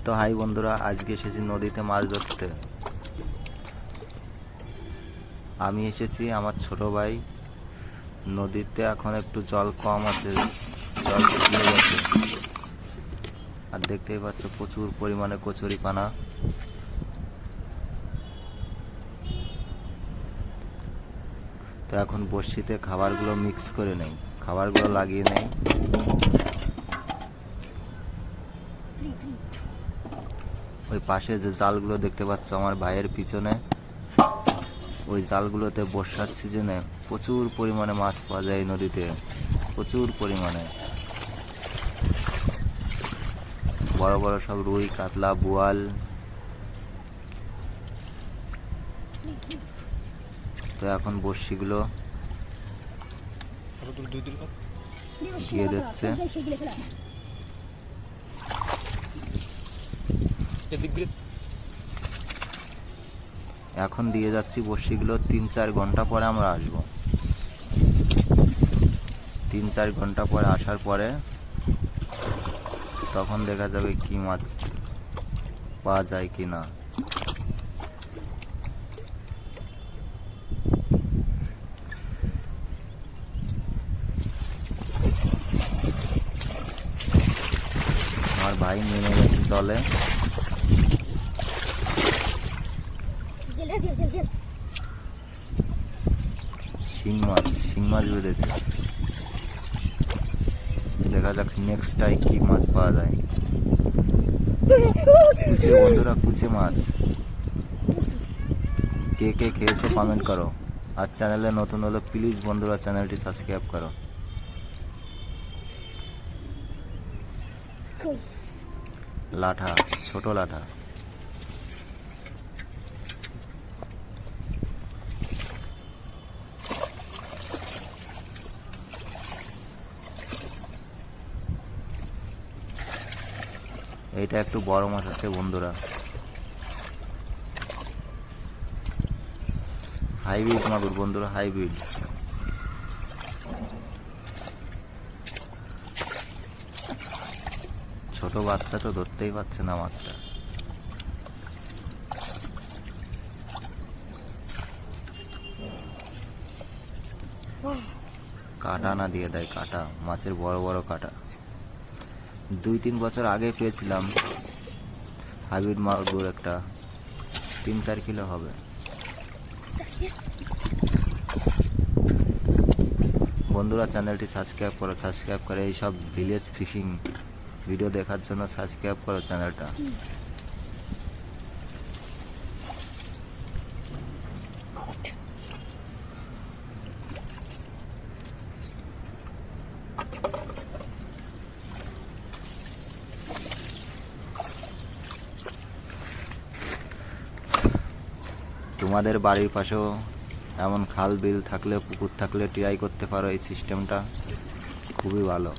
তো হাই বন্ধুরা, আজকে এসেছি নদীতে মাছ ধরতে। আমি এসেছি, আমার ছোট ভাই। নদীতে এখন একটু জল কম আছে, জল শুকিয়ে গেছে। আর দেখতেই পাচ্ছ প্রচুর পরিমাণে কচুরিপানা। তো এখন বড়শিতে খাবারগুলো মিক্স করে নেই, খাবারগুলো লাগিয়ে নেই। ওই পাশে যে জালগুলো দেখতে পাচ্ছ আমার ভাইয়ের পিছনে, ওই জালগুলোতে বর্ষার সিজনে প্রচুর পরিমাণে মাছ পাওয়া যায় নদীতে, প্রচুর পরিমাণে। বড় বড় সব রুই, কাতলা, বোয়াল। তো এখন বড়শিগুলো দিয়ে দিচ্ছে। এখন দিয়ে যাচ্ছি বড়শিগুলো। 3-4 ঘন্টা পরে আমরা আসবো। 3-4 ঘন্টা পরে আসার পরে তখন দেখা যাবে কি মাছ পাওয়া যায় কি না। আমার ভাই নেমে গেছে জলে। শিং মাছ বেঁধেছে। দেখা যাক নেক্সট টাইম কি মাছ পাওয়া যায়। কুচে বন্ধুরা, কুচে মাছ। কে কে খেয়েছো কমেন্ট করো। আর চ্যানেলে নতুন হলে প্লিজ বন্ধুরা চ্যানেলটি সাবস্ক্রাইব করো। লাঠা, ছোট লাঠা। এইটা একটু বড় মাছ আছে বন্ধুরা, হাইব্রিড মাগুর বন্ধুরা, হাইব্রিড। ছোট বাচ্চা তো ধরতেই পারছে না মাছটা। কাটা না দিয়ে দেয়, কাটা মাছের বড় বড় কাটা। 2-3 বছর আগে পেয়েছিলাম হাইব্রিড মাগুর একটা, 3-4 কিলো হবে। বন্ধুরা চ্যানেলটি সাবস্ক্রাইব করে এইসব ভিলেজ ফিশিং ভিডিও দেখার জন্য সাবস্ক্রাইব করো চ্যানেলটা। তোমাদের বাড়ির পাশেও এমন খাল বিল থাকলে, পুকুর থাকলে ট্রাই করতে পারো। এই সিস্টেমটা খুবই ভালো।